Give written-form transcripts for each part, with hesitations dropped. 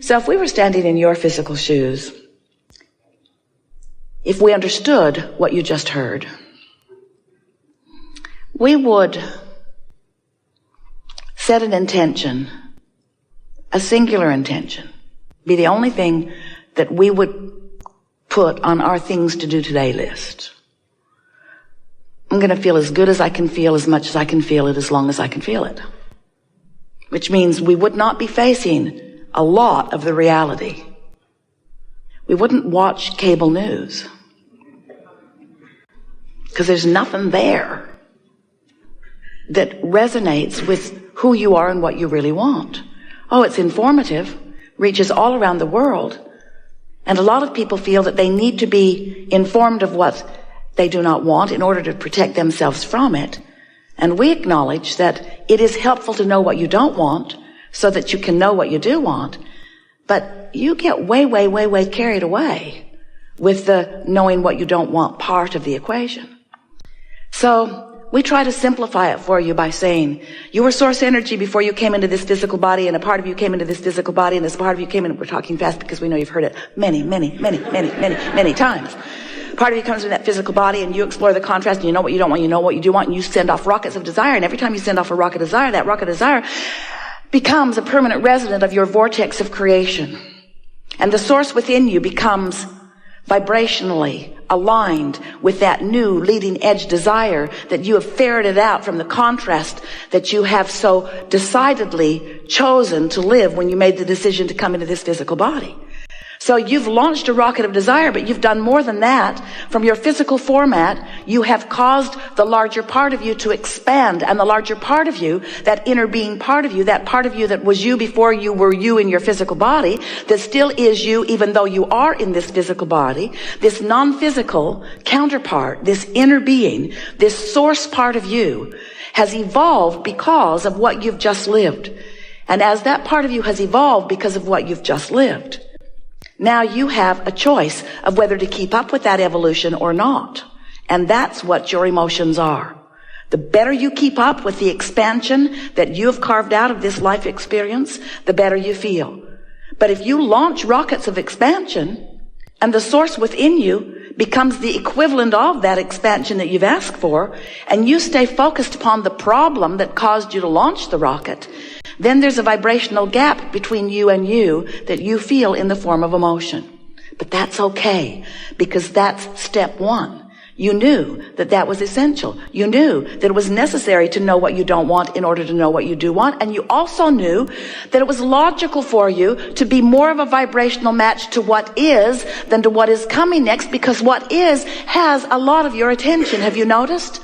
So if we were standing in your physical shoes, if we understood what you just heard, we would set an intention, a singular intention, be the only thing that we would put on our things to do today list. I'm going to feel as good as I can feel, as much as I can feel it, as long as I can feel it. Which means we would not be facing a lot of the reality. We wouldn't watch cable news because there's nothing there that resonates with who you are and what you really want. Oh, it's informative, reaches all around the world, and a lot of people feel that they need to be informed of what they do not want in order to protect themselves from it. And we acknowledge that it is helpful to know what you don't want so that you can know what you do want. But you get way, way, way, way carried away with the knowing what you don't want part of the equation. So we try to simplify it for you by saying, you were source energy before you came into this physical body, and a part of you came into this physical body, and this part of you came in. We're talking fast because we know you've heard it many, many, many, many, many, many times. Part of you comes in that physical body, and you explore the contrast, and you know what you don't want, you know what you do want, and you send off rockets of desire. And every time you send off a rocket of desire, that rocket of desire becomes a permanent resident of your vortex of creation. And the source within you becomes vibrationally aligned with that new leading edge desire that you have ferreted out from the contrast that you have so decidedly chosen to live when you made the decision to come into this physical body. So you've launched a rocket of desire, but you've done more than that. From your physical format, you have caused the larger part of you to expand, and the larger part of you, that inner being part of you that was you before you were you in your physical body, that still is you even though you are in this physical body, this non-physical counterpart, this inner being, this source part of you has evolved because of what you've just lived. And as that part of you has evolved because of what you've just lived, now you have a choice of whether to keep up with that evolution or not. And that's what your emotions are. The better you keep up with the expansion that you have carved out of this life experience, the better you feel. But if you launch rockets of expansion and the source within you becomes the equivalent of that expansion that you've asked for, and you stay focused upon the problem that caused you to launch the rocket, then there's a vibrational gap between you and you that you feel in the form of emotion. But that's okay, because that's step one. You knew that that was essential. You knew that it was necessary to know what you don't want in order to know what you do want. And you also knew that it was logical for you to be more of a vibrational match to what is than to what is coming next, because what is has a lot of your attention. Have you noticed?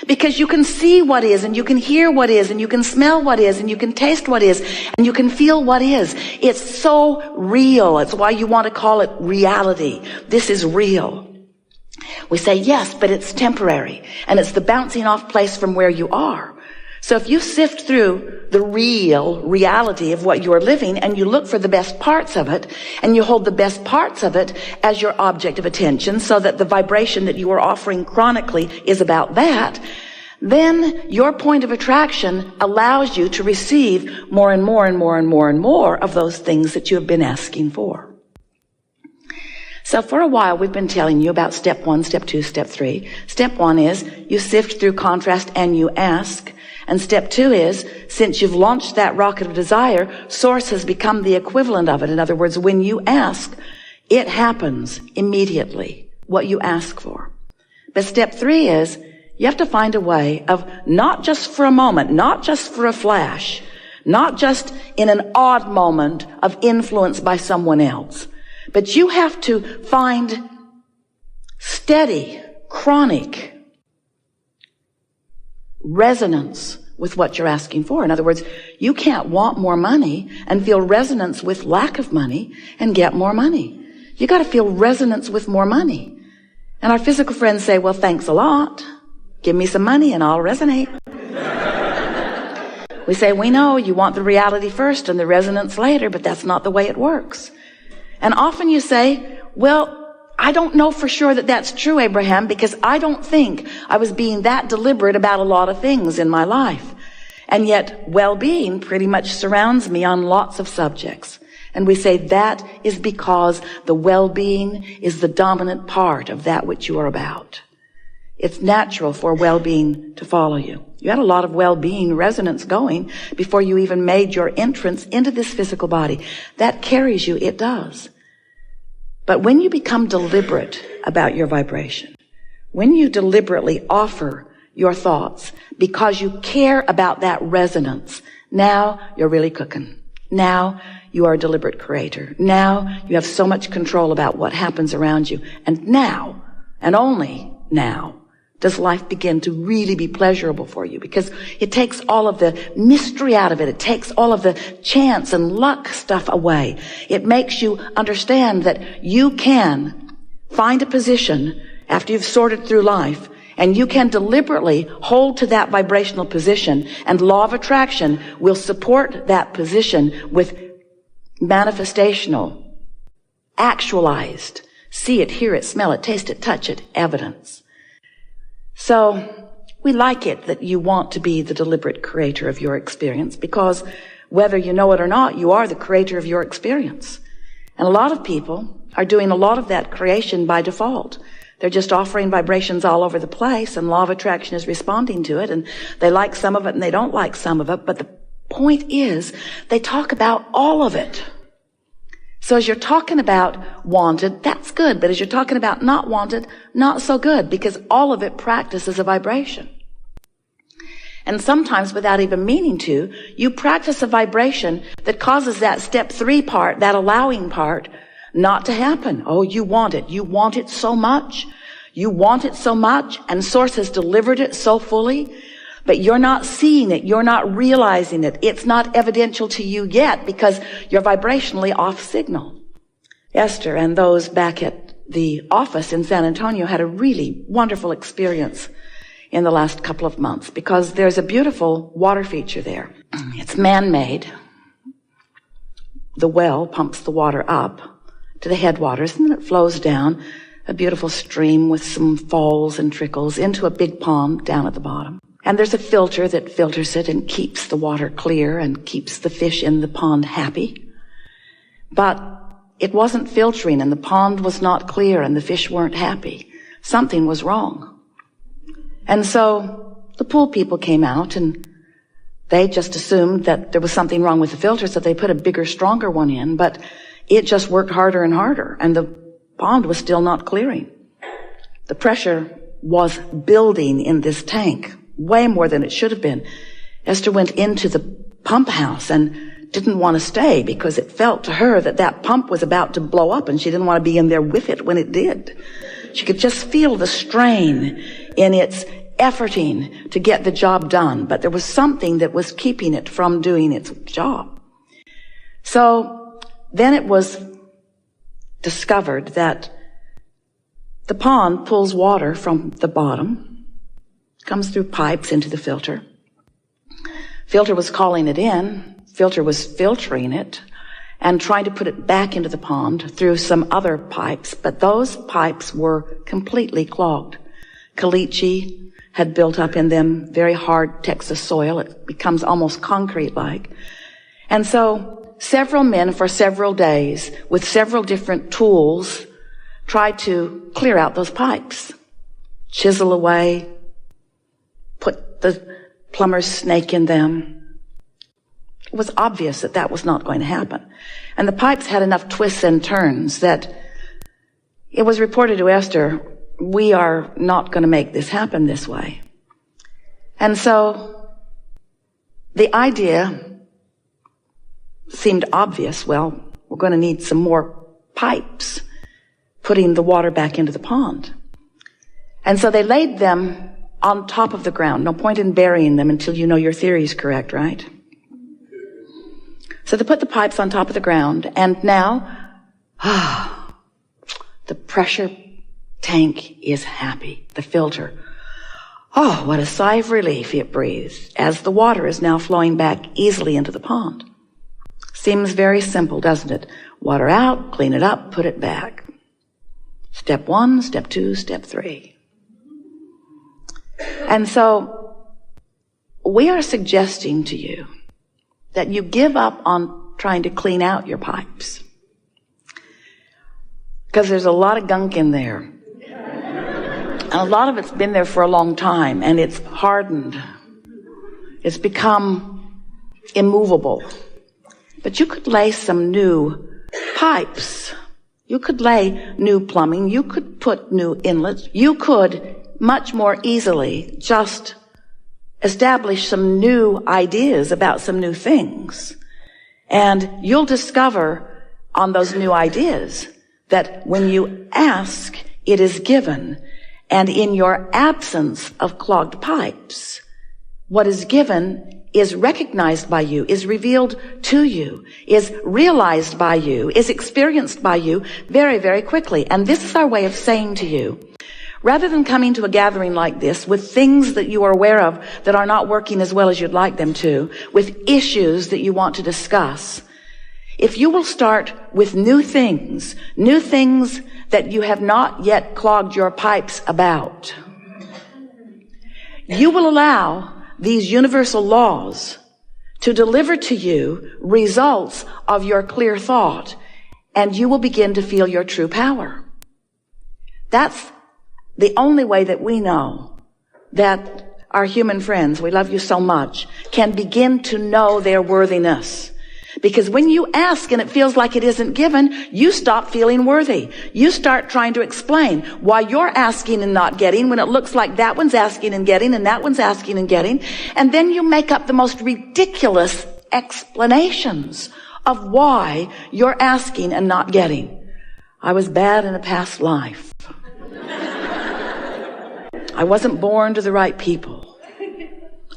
Because you can see what is, and you can hear what is, and you can smell what is, and you can taste what is, and you can feel what is. It's so real. It's why you want to call it reality. This is real. We say, yes, but it's temporary, and it's the bouncing off place from where you are. So if you sift through the real reality of what you're living, and you look for the best parts of it, and you hold the best parts of it as your object of attention, so that the vibration that you are offering chronically is about that, then your point of attraction allows you to receive more and more and more and more and more of those things that you have been asking for. So for a while, we've been telling you about step 1, step 2, step 3. Step 1 is you sift through contrast and you ask. And step 2 is, since you've launched that rocket of desire, source has become the equivalent of it. In other words, when you ask, it happens immediately, what you ask for. But step 3 is, you have to find a way of not just for a moment, not just for a flash, not just in an odd moment of influence by someone else, but you have to find steady, chronic resonance with what you're asking for. In other words, you can't want more money and feel resonance with lack of money and get more money. You got to feel resonance with more money. And our physical friends say, well, thanks a lot. Give me some money and I'll resonate. We say, we know you want the reality first and the resonance later, but that's not the way it works. And often you say, well, I don't know for sure that that's true, Abraham, because I don't think I was being that deliberate about a lot of things in my life. And yet well-being pretty much surrounds me on lots of subjects. And we say that is because the well-being is the dominant part of that which you are about. It's natural for well-being to follow you. You had a lot of well-being resonance going before you even made your entrance into this physical body. That carries you, it does. But when you become deliberate about your vibration, when you deliberately offer your thoughts because you care about that resonance, now you're really cooking. Now you are a deliberate creator. Now you have so much control about what happens around you. And now, and only now, does life begin to really be pleasurable for you, because it takes all of the mystery out of it. It takes all of the chance and luck stuff away. It makes you understand that you can find a position after you've sorted through life, and you can deliberately hold to that vibrational position, and law of attraction will support that position with manifestational, actualized, see it, hear it, smell it, taste it, touch it, evidence. So we like it that you want to be the deliberate creator of your experience, because whether you know it or not, you are the creator of your experience. And a lot of people are doing a lot of that creation by default. They're just offering vibrations all over the place, and law of attraction is responding to it, and they like some of it and they don't like some of it. But the point is, they talk about all of it. So as you're talking about wanted, that's good. But as you're talking about not wanted, not so good, because all of it practices a vibration. And sometimes without even meaning to, you practice a vibration that causes that step 3 part, that allowing part, not to happen. Oh, you want it. You want it so much. You want it so much, and Source has delivered it so fully, but you're not seeing it. You're not realizing it. It's not evidential to you yet because you're vibrationally off signal. Esther and those back at the office in San Antonio had a really wonderful experience in the last couple of months, because there's a beautiful water feature there. It's man-made. The well pumps the water up to the headwaters, and then it flows down a beautiful stream with some falls and trickles into a big pond down at the bottom. And there's a filter that filters it and keeps the water clear and keeps the fish in the pond happy. But it wasn't filtering, and the pond was not clear, and the fish weren't happy. Something was wrong. And so the pool people came out, and they just assumed that there was something wrong with the filter, so they put a bigger, stronger one in, but it just worked harder and harder, and the pond was still not clearing. The pressure was building in this tank, way more than it should have been. Esther went into the pump house and didn't want to stay because it felt to her that that pump was about to blow up, and she didn't want to be in there with it when it did. She could just feel the strain in its efforting to get the job done, but there was something that was keeping it from doing its job. So then it was discovered that the pond pulls water from the bottom, comes through pipes into the filter. Filter was calling it in. Filter was filtering it and trying to put it back into the pond through some other pipes, but those pipes were completely clogged. Caliche had built up in them, very hard Texas soil. It becomes almost concrete-like. And so several men for several days with several different tools tried to clear out those pipes, chisel away, put the plumber's snake in them. It was obvious that that was not going to happen. And the pipes had enough twists and turns that it was reported to Esther, we are not going to make this happen this way. And so the idea seemed obvious. Well, we're going to need some more pipes putting the water back into the pond. And so they laid them on top of the ground. No point in burying them until you know your theory is correct, right? So they put the pipes on top of the ground, and now, the pressure tank is happy. The filter. Oh, what a sigh of relief it breathes as the water is now flowing back easily into the pond. Seems very simple, doesn't it? Water out, clean it up, put it back. Step 1, step 2, step 3. And so we are suggesting to you that you give up on trying to clean out your pipes. Because there's a lot of gunk in there. And a lot of it's been there for a long time, and it's hardened. It's become immovable. But you could lay some new pipes. You could lay new plumbing. You could put new inlets. You could much more easily just establish some new ideas about some new things. And you'll discover on those new ideas that when you ask, it is given. And in your absence of clogged pipes, what is given is recognized by you, is revealed to you, is realized by you, is experienced by you very, very quickly. And this is our way of saying to you, rather than coming to a gathering like this with things that you are aware of that are not working as well as you'd like them to, with issues that you want to discuss, if you will start with new things that you have not yet clogged your pipes about, you will allow these universal laws to deliver to you results of your clear thought, and you will begin to feel your true power. That's the only way that we know that our human friends, we love you so much, can begin to know their worthiness. Because when you ask and it feels like it isn't given, you stop feeling worthy. You start trying to explain why you're asking and not getting when it looks like that one's asking and getting and that one's asking and getting. And then you make up the most ridiculous explanations of why you're asking and not getting. I was bad in a past life. I wasn't born to the right people.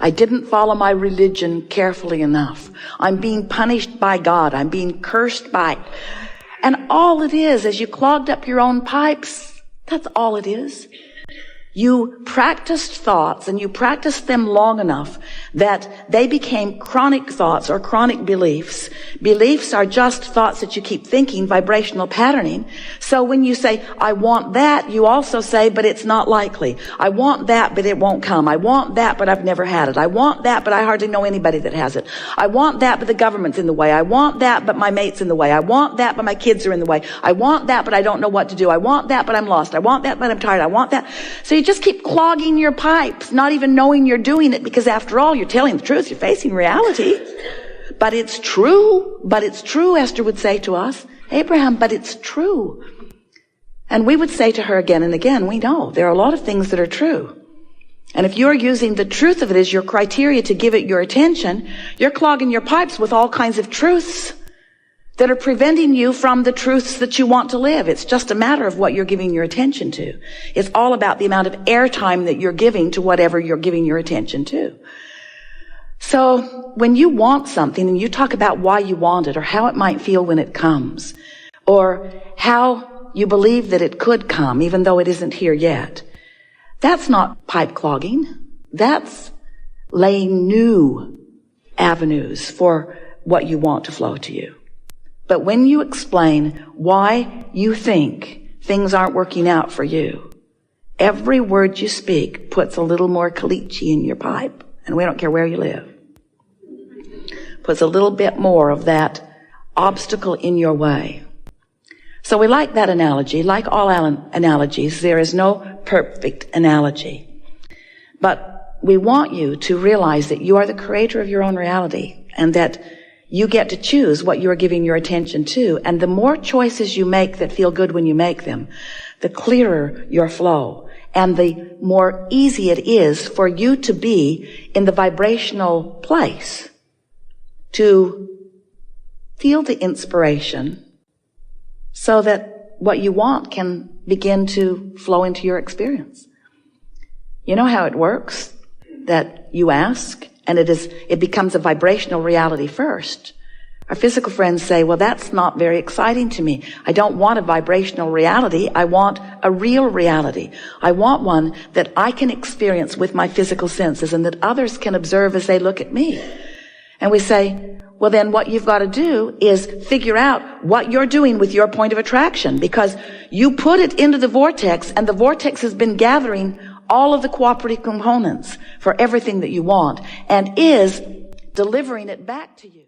I didn't follow my religion carefully enough. I'm being punished by God. I'm being cursed by. And all it is you clogged up your own pipes. That's all it is. You practiced thoughts, and you practiced them long enough that they became chronic thoughts or chronic beliefs. Beliefs are just thoughts that you keep thinking, vibrational patterning. So when you say, I want that, you also say, but it's not likely. I want that, but it won't come. I want that, but I've never had it. I want that, but I hardly know anybody that has it. I want that, but the government's in the way. I want that, but my mate's in the way. I want that, but my kids are in the way. I want that, but I don't know what to do. I want that, but I'm lost. I want that, but I'm tired. I want that. So you just keep clogging your pipes, not even knowing you're doing it, because after all, you're telling the truth. You're facing reality. But it's true. But it's true, Esther would say to us. Abraham, but it's true. And we would say to her again and again, we know there are a lot of things that are true. And if you're using the truth of it as your criteria to give it your attention, you're clogging your pipes with all kinds of truths that are preventing you from the truths that you want to live. It's just a matter of what you're giving your attention to. It's all about the amount of airtime that you're giving to whatever you're giving your attention to. So when you want something and you talk about why you want it or how it might feel when it comes or how you believe that it could come even though it isn't here yet, that's not pipe clogging. That's laying new avenues for what you want to flow to you. But when you explain why you think things aren't working out for you, every word you speak puts a little more caliche in your pipe. And we don't care where you live. Puts a little bit more of that obstacle in your way. So we like that analogy. Like all analogies, there is no perfect analogy. But we want you to realize that you are the creator of your own reality and that you get to choose what you are giving your attention to. And the more choices you make that feel good when you make them, the clearer your flow. And the more easy it is for you to be in the vibrational place to feel the inspiration so that what you want can begin to flow into your experience. You know how it works? That you ask, and it becomes a vibrational reality first. Our physical friends say, well, that's not very exciting to me. I don't want a vibrational reality. I want a real reality. I want one that I can experience with my physical senses and that others can observe as they look at me. And we say, well, then what you've got to do is figure out what you're doing with your point of attraction, because you put it into the vortex, and the vortex has been gathering all of the cooperative components for everything that you want and is delivering it back to you.